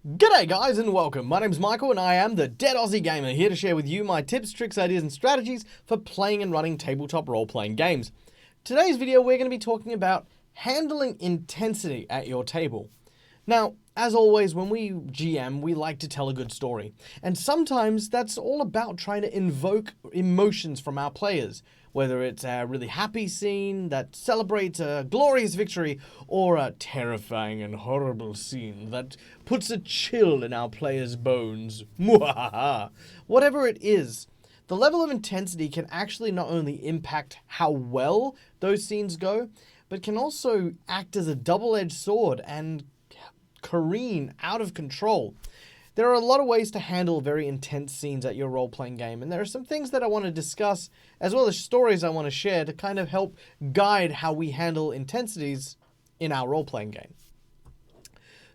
G'day guys and welcome. My name's Michael and I am the Dead Aussie Gamer, here to share with you my tips, tricks, ideas and strategies for playing and running tabletop role-playing games. Today's video we're going to be talking about handling intensity at your table. Now, as always, when we GM, we like to tell a good story. And sometimes that's all about trying to invoke emotions from our players. Whether it's a really happy scene that celebrates a glorious victory, or a terrifying and horrible scene that puts a chill in our players' bones. Mwahaha. Whatever it is, the level of intensity can actually not only impact how well those scenes go, but can also act as a double-edged sword and careen out of control. There are a lot of ways to handle very intense scenes at your role-playing game, and there are some things that I want to discuss, as well as stories I want to share to kind of help guide how we handle intensities in our role-playing game.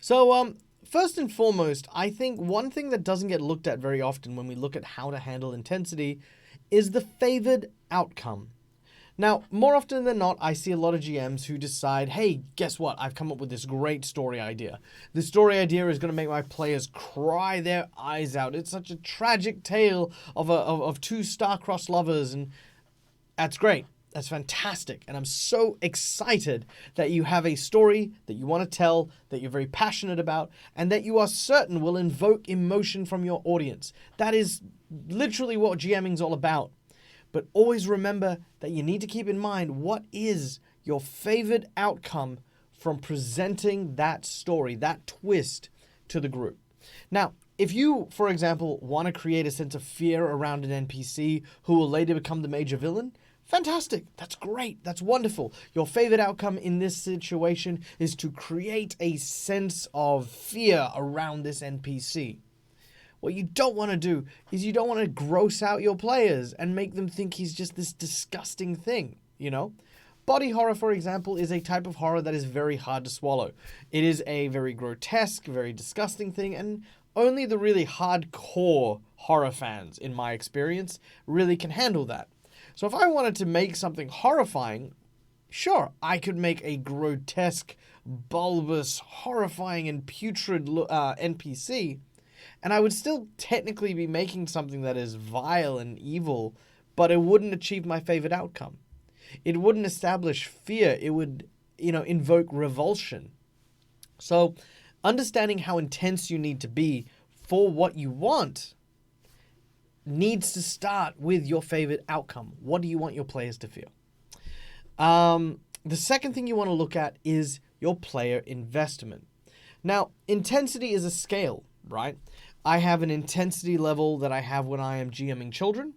So, first and foremost, I think one thing that doesn't get looked at very often when we look at how to handle intensity is the favored outcome. Now, more often than not, I see a lot of GMs who decide, hey, guess what? I've come up with this great story idea. The story idea is going to make my players cry their eyes out. It's such a tragic tale of two star-crossed lovers, and that's great. That's fantastic. And I'm so excited that you have a story that you want to tell, that you're very passionate about, and that you are certain will invoke emotion from your audience. That is literally what GMing is all about. But always remember that you need to keep in mind what is your favorite outcome from presenting that story, that twist to the group. Now, if you, for example, want to create a sense of fear around an NPC who will later become the major villain, fantastic. That's great. That's wonderful. Your favorite outcome in this situation is to create a sense of fear around this NPC. What you don't want to do is you don't want to gross out your players and make them think he's just this disgusting thing, you know? Body horror, for example, is a type of horror that is very hard to swallow. It is a very grotesque, very disgusting thing, and only the really hardcore horror fans, in my experience, really can handle that. So if I wanted to make something horrifying, sure, I could make a grotesque, bulbous, horrifying, and putrid NPC, and I would still technically be making something that is vile and evil, but it wouldn't achieve my favorite outcome. It wouldn't establish fear. It would, invoke revulsion. So, understanding how intense you need to be for what you want needs to start with your favorite outcome. What do you want your players to feel? The second thing you want to look at is your player investment. Now, intensity is a scale, right? I have an intensity level that I have when I am GMing children.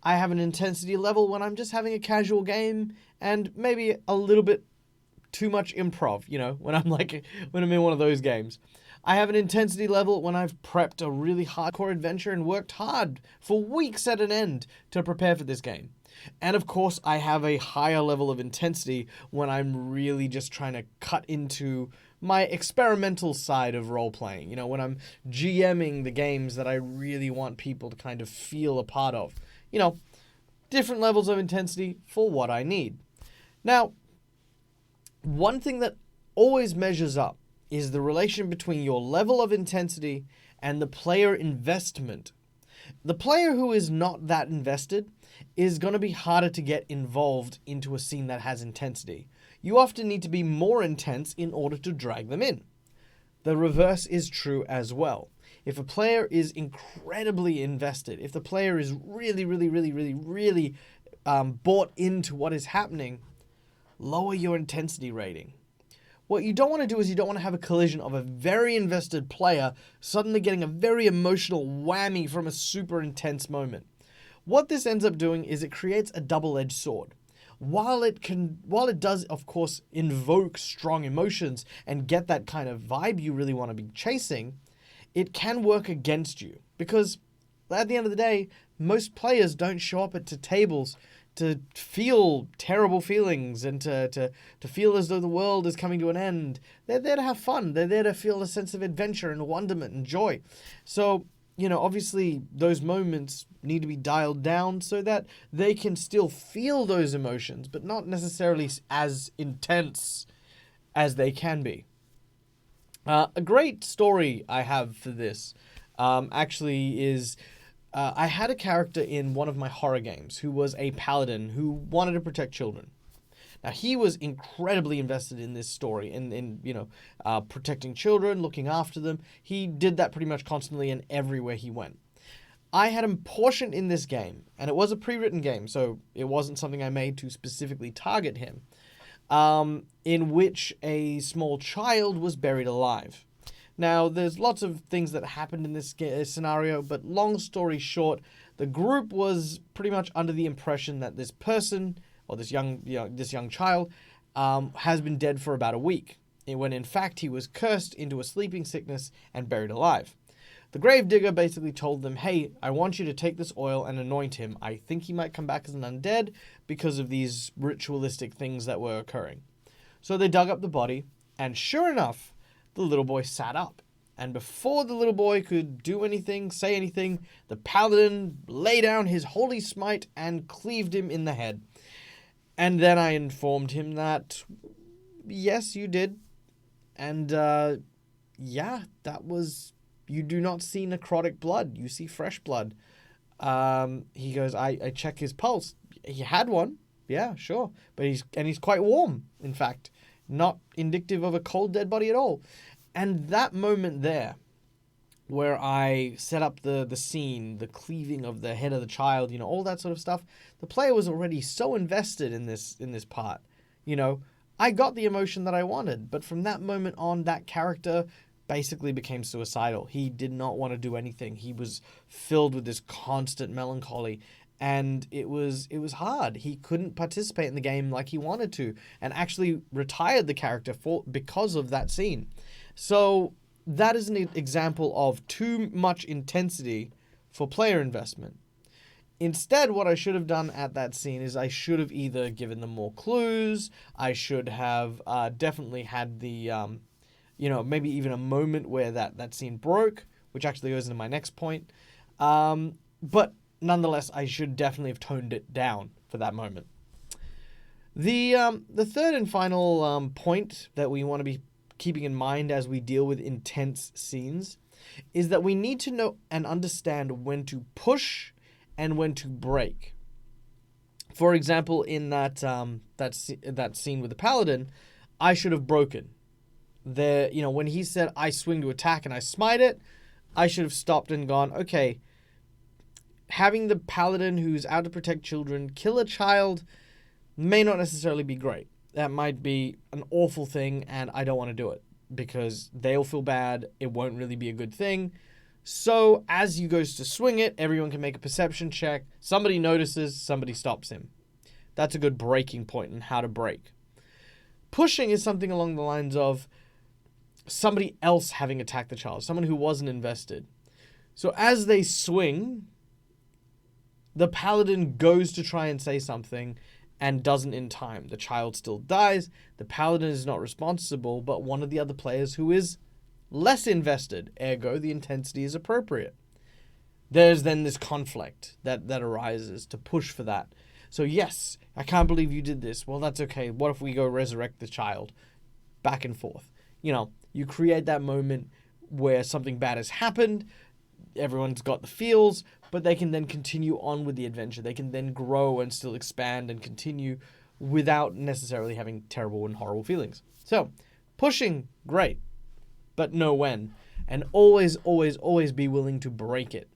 I have an intensity level when I'm just having a casual game and maybe a little bit too much improv, when I'm in one of those games. I have an intensity level when I've prepped a really hardcore adventure and worked hard for weeks at an end to prepare for this game. And of course, I have a higher level of intensity when I'm really just trying to cut into my experimental side of role-playing. When I'm GMing the games that I really want people to kind of feel a part of. Different levels of intensity for what I need. Now, one thing that always measures up is the relation between your level of intensity and the player investment. The player who is not that invested is going to be harder to get involved into a scene that has intensity. You often need to be more intense in order to drag them in. The reverse is true as well. If a player is incredibly invested, if the player is really bought into what is happening, lower your intensity rating. What you don't want to do is you don't want to have a collision of a very invested player suddenly getting a very emotional whammy from a super intense moment. What this ends up doing is it creates a double-edged sword. While it does, of course, invoke strong emotions and get that kind of vibe you really want to be chasing, it can work against you. Because at the end of the day, most players don't show up to tables to feel terrible feelings and to feel as though the world is coming to an end. They're there to have fun. They're there to feel a sense of adventure and wonderment and joy. So, obviously those moments need to be dialed down so that they can still feel those emotions, but not necessarily as intense as they can be. A great story I have for this actually is I had a character in one of my horror games who was a paladin who wanted to protect children. Now he was incredibly invested in this story, in protecting children, looking after them. He did that pretty much constantly and everywhere he went. I had a portion in this game, and it was a pre-written game, so it wasn't something I made to specifically target him, in which a small child was buried alive. Now, there's lots of things that happened in this scenario, but long story short, the group was pretty much under the impression that this person, or this young child, has been dead for about a week, when in fact he was cursed into a sleeping sickness and buried alive. The gravedigger basically told them, hey, I want you to take this oil and anoint him. I think he might come back as an undead because of these ritualistic things that were occurring. So they dug up the body, and sure enough, the little boy sat up. And before the little boy could do anything, say anything, the paladin lay down his holy smite and cleaved him in the head. And then I informed him that, yes, you did. And, yeah, that was... You do not see necrotic blood. You see fresh blood. He goes, I check his pulse. He had one. Yeah, sure. But he's quite warm, in fact. Not indicative of a cold dead body at all. And that moment there, where I set up the scene, the cleaving of the head of the child, all that sort of stuff, the player was already so invested in this part. I got the emotion that I wanted. But from that moment on, that character basically became suicidal. He did not want to do anything. He was filled with this constant melancholy, and it was hard. He couldn't participate in the game like he wanted to, and actually retired the character because of that scene. So that is an example of too much intensity for player investment. Instead, what I should have done at that scene is I should have either given them more clues. I should have definitely had the maybe even a moment where that scene broke, which actually goes into my next point. But nonetheless, I should definitely have toned it down for that moment. The third and final point that we want to be keeping in mind as we deal with intense scenes is that we need to know and understand when to push and when to break. For example, in that scene with the paladin, I should have broken. When he said I swing to attack and I smite it, I should have stopped and gone, okay, having the paladin who's out to protect children kill a child may not necessarily be great. That might be an awful thing, and I don't want to do it because they'll feel bad. It won't really be a good thing. So as he goes to swing it, everyone can make a perception check. Somebody notices, somebody stops him. That's a good breaking point in how to break. Pushing is something along the lines of somebody else having attacked the child, someone who wasn't invested. So as they swing, the paladin goes to try and say something and doesn't in time. The child still dies. The paladin is not responsible, but one of the other players who is less invested, ergo the intensity is appropriate. There's then this conflict that arises to push for that. So yes, I can't believe you did this. Well, that's okay. What if we go resurrect the child? Back and forth. You create that moment where something bad has happened, everyone's got the feels, but they can then continue on with the adventure. They can then grow and still expand and continue without necessarily having terrible and horrible feelings. So, pushing, great, but know when. And always, always, always be willing to break it.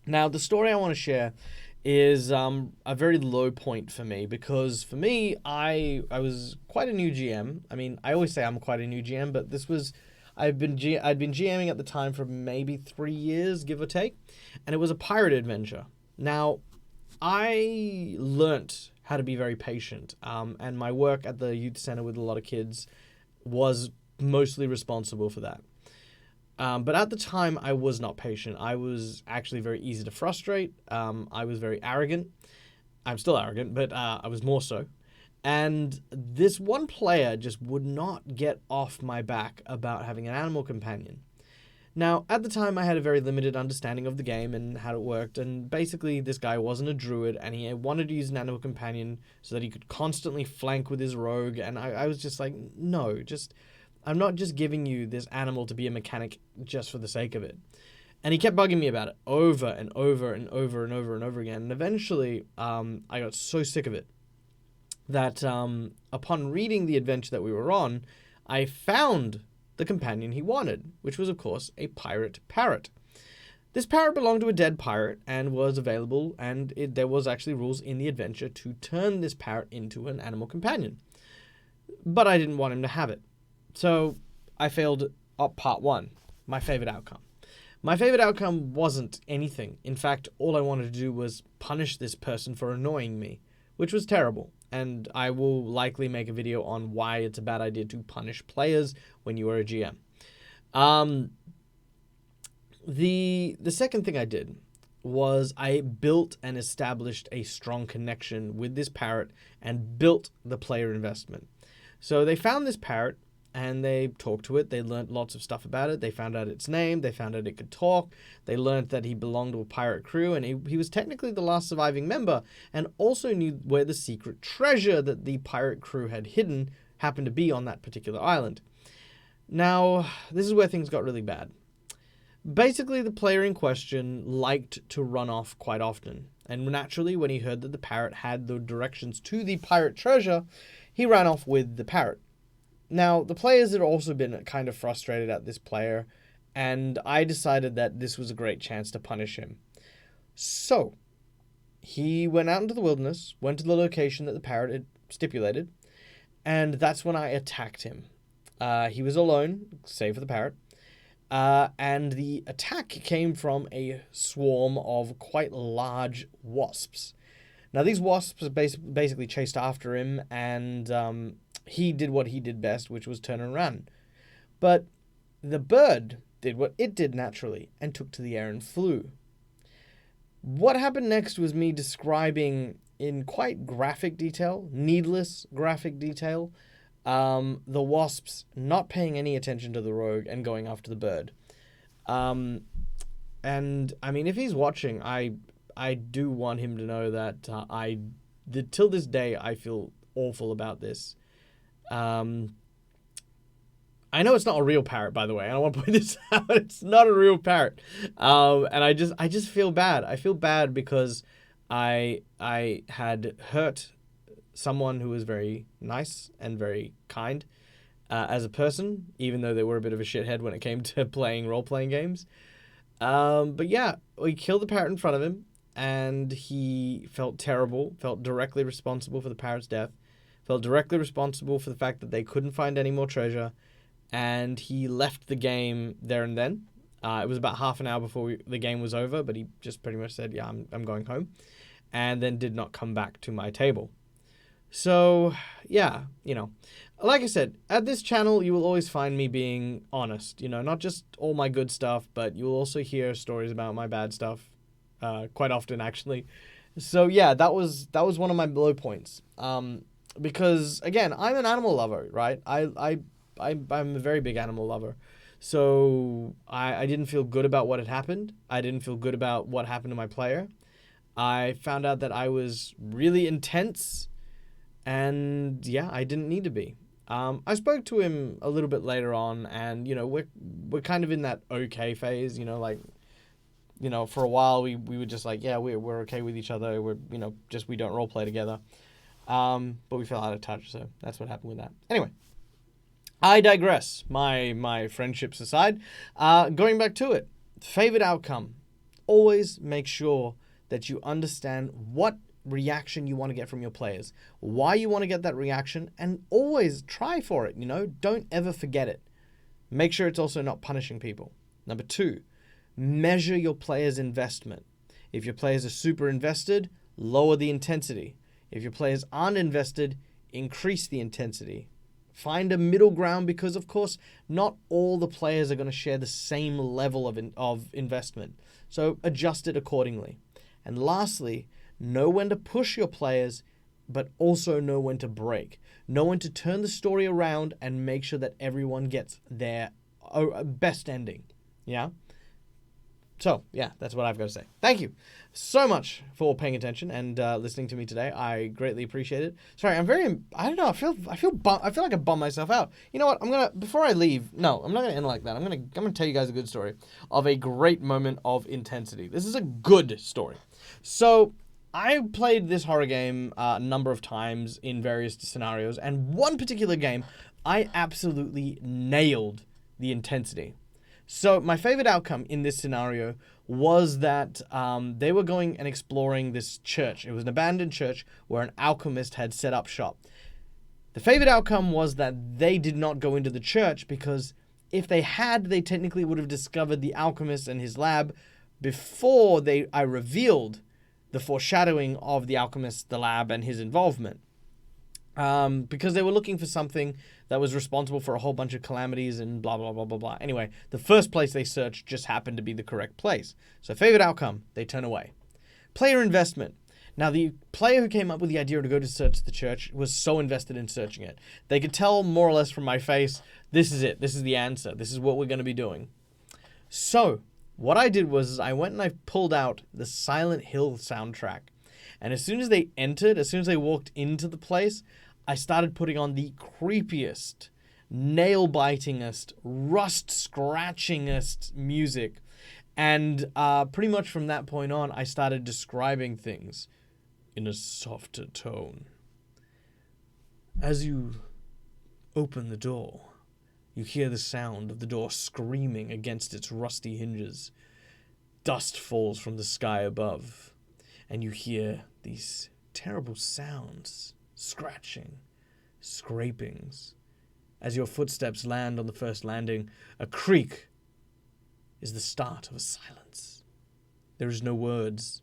Now, the story I want to share is a very low point for me, because for me, I was quite a new GM. I mean, I always say I'm quite a new GM, but I'd been GMing at the time for maybe 3 years, give or take, and it was a pirate adventure. Now, I learnt how to be very patient, and my work at the youth center with a lot of kids was mostly responsible for that. But at the time, I was not patient. I was actually very easy to frustrate. I was very arrogant. I'm still arrogant, but I was more so. And this one player just would not get off my back about having an animal companion. Now, at the time, I had a very limited understanding of the game and how it worked, and basically this guy wasn't a druid, and he wanted to use an animal companion so that he could constantly flank with his rogue, and I was just like, no, just... I'm not just giving you this animal to be a mechanic just for the sake of it. And he kept bugging me about it over and over and over and over and over again. And eventually, I got so sick of it that upon reading the adventure that we were on, I found the companion he wanted, which was, of course, a pirate parrot. This parrot belonged to a dead pirate and was available, and there was actually rules in the adventure to turn this parrot into an animal companion. But I didn't want him to have it. So I failed part 1, my favorite outcome. My favorite outcome wasn't anything. In fact, all I wanted to do was punish this person for annoying me, which was terrible. And I will likely make a video on why it's a bad idea to punish players when you are a GM. The second thing I did was I built and established a strong connection with this parrot and built the player investment. So they found this parrot and they talked to it. They learned lots of stuff about it. They found out its name. They found out it could talk. They learned that he belonged to a pirate crew, and he was technically the last surviving member, and also knew where the secret treasure that the pirate crew had hidden happened to be on that particular island. Now, this is where things got really bad. Basically, the player in question liked to run off quite often, and naturally, when he heard that the parrot had the directions to the pirate treasure, he ran off with the parrot. Now, the players had also been kind of frustrated at this player, and I decided that this was a great chance to punish him. So, he went out into the wilderness, went to the location that the parrot had stipulated, and that's when I attacked him. He was alone, save for the parrot, and the attack came from a swarm of quite large wasps. Now, these wasps basically chased after him, and he did what he did best, which was turn and run. But the bird did what it did naturally and took to the air and flew. What happened next was me describing in quite graphic detail, needless graphic detail, the wasps not paying any attention to the rogue and going after the bird. And I mean, if he's watching, I do want him to know that till this day, I feel awful about this. I know it's not a real parrot, by the way. I want to point this out. It's not a real parrot. And I just feel bad. I feel bad because I had hurt someone who was very nice and very kind as a person, even though they were a bit of a shithead when it came to playing role-playing games. But yeah, we killed the parrot in front of him, and he felt terrible, felt directly responsible for the parrot's death, felt directly responsible for the fact that they couldn't find any more treasure, and he left the game there and then. It was about half an hour before the game was over, but he just pretty much said, yeah, I'm going home, and then did not come back to my table. So, yeah, like I said, at this channel, you will always find me being honest, not just all my good stuff, but you will also hear stories about my bad stuff, quite often, actually. So, yeah, that was one of my low points. Because, again, I'm an animal lover, right? I'm a very big animal lover. So I didn't feel good about what had happened. I didn't feel good about what happened to my player. I found out that I was really intense, and yeah, I didn't need to be. I spoke to him a little bit later on, and we're kind of in that okay phase. For a while we were just like, yeah, we're okay with each other. We're we don't role play together. But we fell out of touch, so that's what happened with that. Anyway, I digress. My friendships aside, going back to it, favorite outcome. Always make sure that you understand what reaction you want to get from your players, why you want to get that reaction, and always try for it. Don't ever forget it. Make sure it's also not punishing people. Number 2, measure your players' investment. If your players are super invested, lower the intensity. If your players aren't invested, increase the intensity. Find a middle ground, because, of course, not all the players are going to share the same level of investment. So adjust it accordingly. And lastly, know when to push your players, but also know when to break. Know when to turn the story around and make sure that everyone gets their best ending. Yeah? So, yeah, that's what I've got to say. Thank you so much for paying attention and listening to me today. I greatly appreciate it. Sorry, I don't know, I feel like I bummed myself out. You know what? Before I leave, no, I'm not going to end like that. I'm going to tell you guys a good story of a great moment of intensity. This is a good story. So, I played this horror game a number of times in various scenarios, and one particular game, I absolutely nailed the intensity. So my favorite outcome in this scenario was that they were going and exploring this church. It was an abandoned church where an alchemist had set up shop. The favorite outcome was that they did not go into the church, because if they had, they technically would have discovered the alchemist and his lab before I revealed the foreshadowing of the alchemist, the lab, and his involvement. Because they were looking for something that was responsible for a whole bunch of calamities and blah, blah, blah, blah, blah. Anyway, the first place they searched just happened to be the correct place. So favorite outcome, they turn away. Player investment. Now, the player who came up with the idea to go to search the church was so invested in searching it. They could tell more or less from my face, this is it. This is the answer. This is what we're going to be doing. So what I did was I went and I pulled out the Silent Hill soundtrack. And as soon as they walked into the place, I started putting on the creepiest, nail-bitingest, rust-scratchingest music. And pretty much from that point on, I started describing things in a softer tone. As you open the door, you hear the sound of the door screaming against its rusty hinges. Dust falls from the sky above, and you hear these terrible sounds. Scratching, scrapings. As your footsteps land on the first landing, a creak is the start of a silence. There is no words,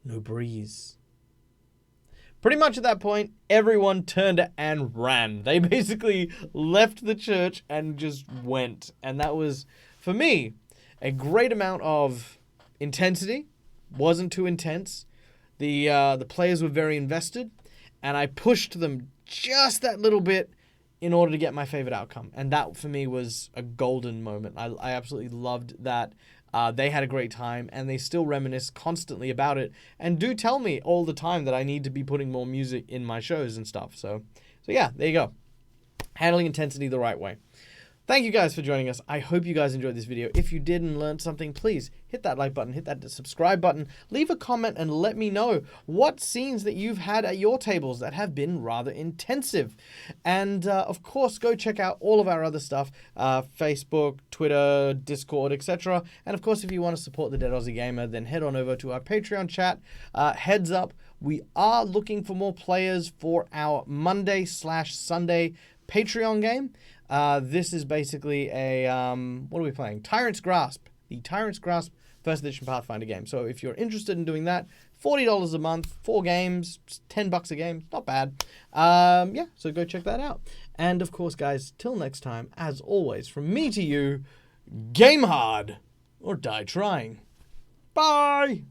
no breeze. Pretty much at that point, everyone turned and ran. They basically left the church and just went. And that was, for me, a great amount of intensity. Wasn't too intense. The players were very invested. And I pushed them just that little bit in order to get my favorite outcome. And that, for me, was a golden moment. I absolutely loved that. They had a great time, and they still reminisce constantly about it, and do tell me all the time that I need to be putting more music in my shows and stuff. So yeah, there you go. Handling intensity the right way. Thank you guys for joining us. I hope you guys enjoyed this video. If you did and learned something, please hit that like button, hit that subscribe button, leave a comment and let me know what scenes that you've had at your tables that have been rather intensive. And of course, go check out all of our other stuff, Facebook, Twitter, Discord, etc. And of course, if you want to support the Dead Aussie Gamer, then head on over to our Patreon chat. Heads up, we are looking for more players for our Monday/Sunday Patreon game. This is basically a, what are we playing? Tyrant's Grasp. The Tyrant's Grasp First Edition Pathfinder game. So if you're interested in doing that, $40 a month, 4 games, $10 a game, not bad. Yeah, so go check that out. And of course, guys, till next time, as always, from me to you, game hard or die trying. Bye!